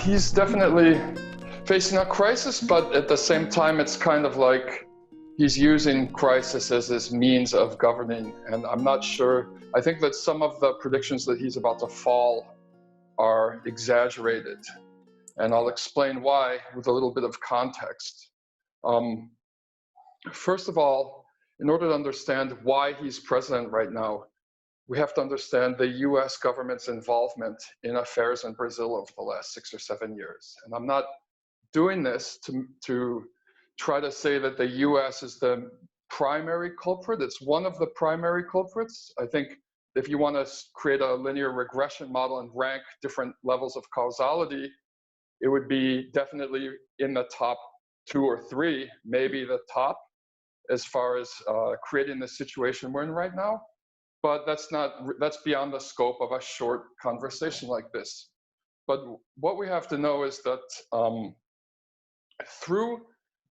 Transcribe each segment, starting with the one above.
He's definitely facing a crisis, but at the same time, it's kind of like he's using crisis as his means of governing. And I'm not sure. I think that some of the predictions that he's about to fall are exaggerated. And I'll explain why with a little bit of context. First of all, in order to understand why he's president right now, we have to understand the US government's involvement in affairs in Brazil over the last 6 or 7 years. And I'm not doing this to try to say that the US is the primary culprit. It's one of the primary culprits. I think if you want to create a linear regression model and rank different levels of causality, it would be definitely in the top 2 or 3, maybe the top, as far as creating the situation we're in right now. But that's beyond the scope of a short conversation like this. But what we have to know is that through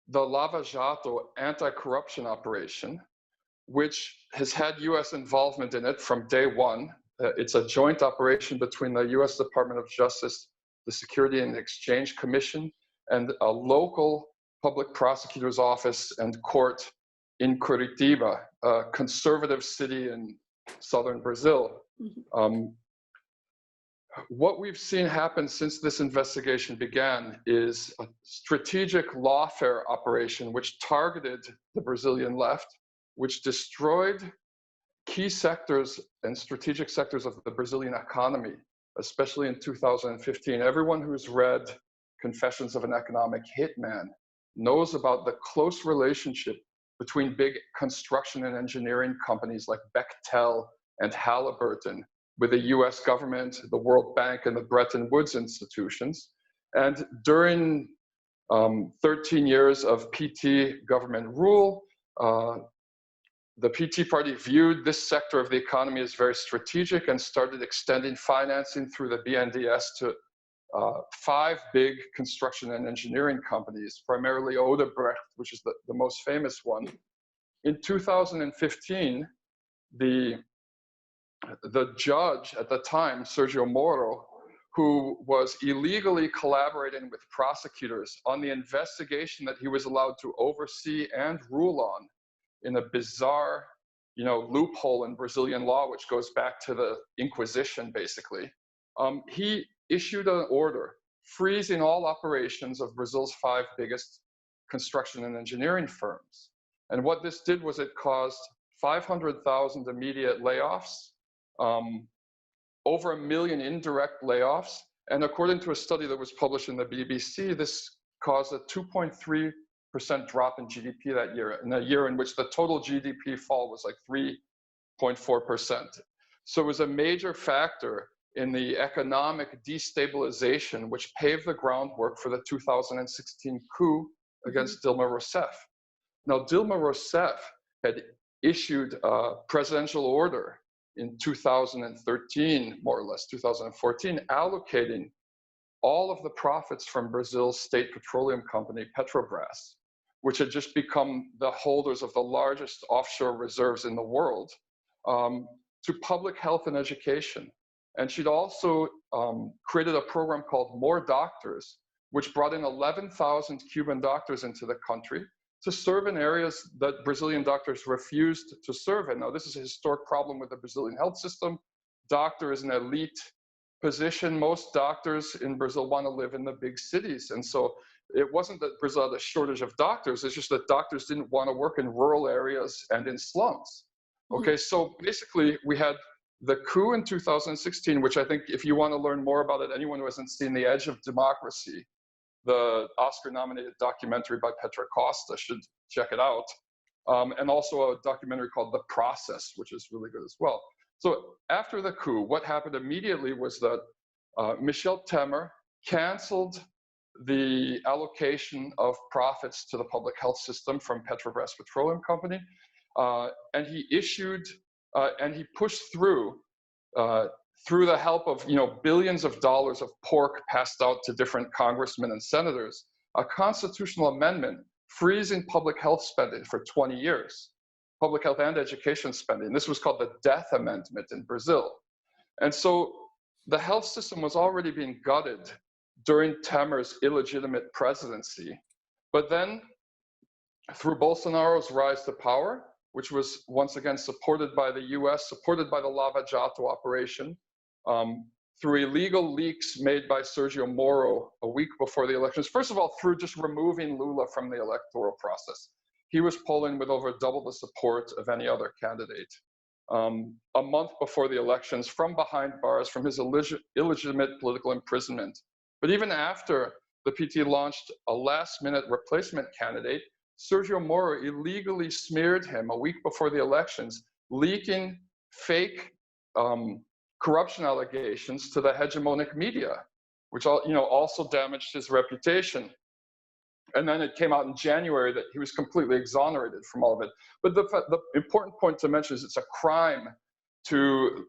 the Lava Jato anti-corruption operation, which has had US involvement in it from day one, it's a joint operation between the US Department of Justice, the Security and Exchange Commission, and a local public prosecutor's office and court in Curitiba, a conservative city in southern Brazil. Mm-hmm. What we've seen happen since this investigation began is a strategic lawfare operation which targeted the Brazilian left, which destroyed key sectors and strategic sectors of the Brazilian economy, especially in 2015. Everyone who's read Confessions of an Economic Hitman knows about the close relationship between big construction and engineering companies like Bechtel and Halliburton with the US government, the World Bank, and the Bretton Woods institutions. And during 13 years of PT government rule, the PT party viewed this sector of the economy as very strategic and started extending financing through the BNDES to 5 big construction and engineering companies, primarily Odebrecht, which is the most famous one. In 2015, the judge at the time, Sergio Moro, who was illegally collaborating with prosecutors on the investigation that he was allowed to oversee and rule on in a bizarre, loophole in Brazilian law, which goes back to the Inquisition, basically. He issued an order freezing all operations of Brazil's 5 biggest construction and engineering firms. And what this did was it caused 500,000 immediate layoffs, over 1 million indirect layoffs. And according to a study that was published in the BBC, this caused a 2.3% drop in GDP that year, in a year in which the total GDP fall was like 3.4%. So it was a major factor in the economic destabilization, which paved the groundwork for the 2016 coup against Dilma Rousseff. Now, Dilma Rousseff had issued a presidential order in 2013, more or less, 2014, allocating all of the profits from Brazil's state petroleum company, Petrobras, which had just become the holders of the largest offshore reserves in the world, to public health and education. And she'd also created a program called More Doctors, which brought in 11,000 Cuban doctors into the country to serve in areas that Brazilian doctors refused to serve in. Now, this is a historic problem with the Brazilian health system. Doctor is an elite position. Most doctors in Brazil want to live in the big cities. And so it wasn't that Brazil had a shortage of doctors, it's just that doctors didn't want to work in rural areas and in slums. Okay, so basically we had the coup in 2016, which I think if you want to learn more about it, anyone who hasn't seen The Edge of Democracy, the Oscar-nominated documentary by Petra Costa, should check it out. And also a documentary called The Process, which is really good as well. So after the coup, what happened immediately was that Michel Temer canceled the allocation of profits to the public health system from Petrobras Petroleum Company. And he issued, and he pushed through the help of billions of dollars of pork passed out to different congressmen and senators, a constitutional amendment freezing public health spending for 20 years, public health and education spending. This was called the Death Amendment in Brazil. And so the health system was already being gutted during Temer's illegitimate presidency. But then, through Bolsonaro's rise to power, which was once again supported by the US, supported by the Lava Jato operation, through illegal leaks made by Sergio Moro a week before the elections. First of all, through just removing Lula from the electoral process. He was polling with over double the support of any other candidate. A month before the elections, from behind bars, from his illegitimate political imprisonment. But even after the PT launched a last-minute replacement candidate, Sergio Moro illegally smeared him a week before the elections, leaking fake corruption allegations to the hegemonic media, which also damaged his reputation. And then it came out in January that he was completely exonerated from all of it. But the important point to mention is it's a crime to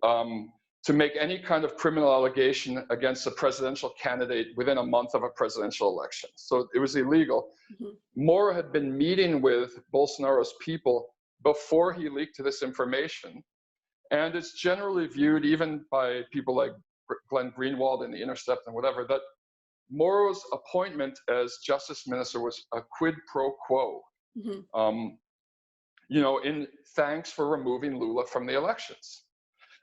make any kind of criminal allegation against a presidential candidate within a month of a presidential election. So it was illegal. Mm-hmm. Moro had been meeting with Bolsonaro's people before he leaked this information. And it's generally viewed, even by people like Glenn Greenwald in The Intercept and whatever, that Moro's appointment as justice minister was a quid pro quo, mm-hmm. In thanks for removing Lula from the elections.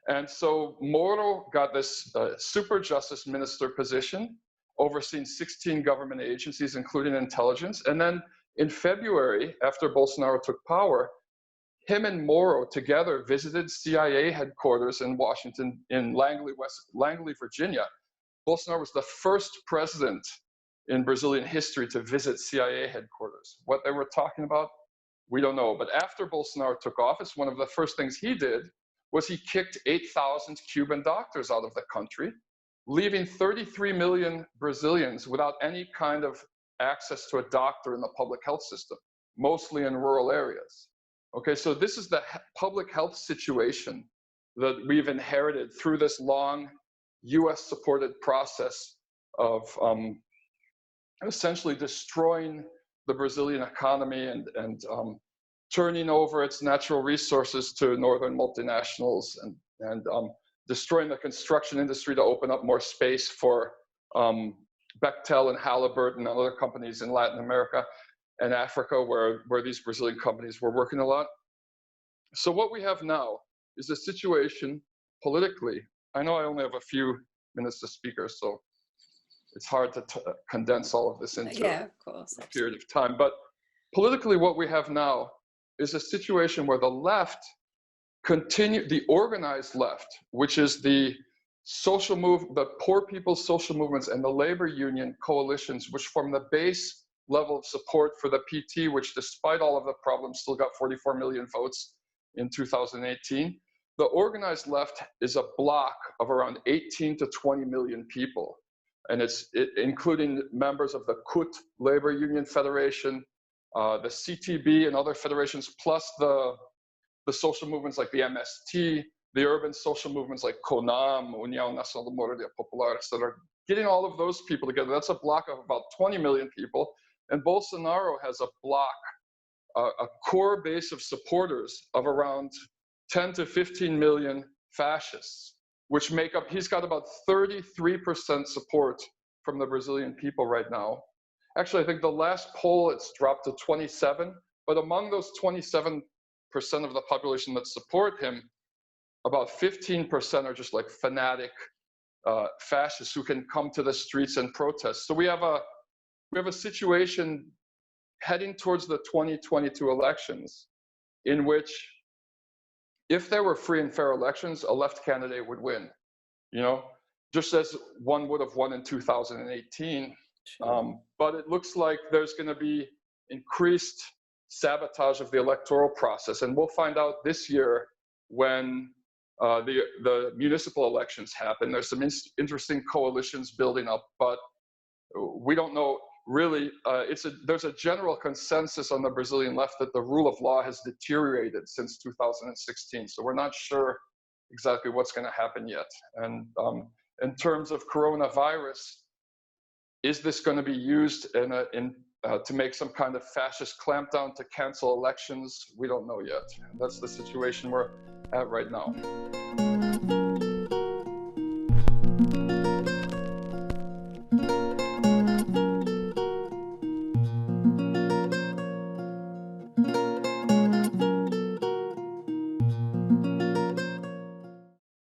And so Moro got this super justice minister position, overseeing 16 government agencies, including intelligence. And then in February, after Bolsonaro took power, him and Moro together visited CIA headquarters in Washington, in Langley, Virginia. Bolsonaro was the first president in Brazilian history to visit CIA headquarters. What they were talking about, we don't know. But after Bolsonaro took office, one of the first things he did was he kicked 8,000 Cuban doctors out of the country, leaving 33 million Brazilians without any kind of access to a doctor in the public health system, mostly in rural areas. Okay, so this is the public health situation that we've inherited through this long US-supported process of essentially destroying the Brazilian economy and turning over its natural resources to northern multinationals and destroying the construction industry to open up more space for Bechtel and Halliburton and other companies in Latin America and Africa where these Brazilian companies were working a lot. So what we have now is a situation politically. I know I only have a few minutes to speak, so it's hard to condense all of this into a period of time. But politically, what we have now is a situation where the left the organized left, which is the the poor people's social movements and the labor union coalitions, which form the base level of support for the PT, which despite all of the problems still got 44 million votes in 2018. The organized left is a bloc of around 18 to 20 million people. And including members of the CUT Labor Union Federation, the CTB and other federations, plus the social movements like the MST, the urban social movements like CONAM, União Nacional da Moradia Popular, that are getting all of those people together. That's a bloc of about 20 million people. And Bolsonaro has a bloc, a core base of supporters of around 10 to 15 million fascists, which make up, he's got about 33% support from the Brazilian people right now. Actually, I think the last poll, it's dropped to 27, but among those 27% of the population that support him, about 15% are just like fanatic fascists who can come to the streets and protest. So we have a situation heading towards the 2022 elections in which, if there were free and fair elections, a left candidate would win, just as one would have won in 2018. Sure. But it looks like there's going to be increased sabotage of the electoral process. And we'll find out this year when the municipal elections happen. There's some interesting coalitions building up, but we don't know really. There's a general consensus on the Brazilian left that the rule of law has deteriorated since 2016. So we're not sure exactly what's going to happen yet. And in terms of coronavirus, is this going to be used to make some kind of fascist clampdown to cancel elections? We don't know yet. And that's the situation we're at right now. you.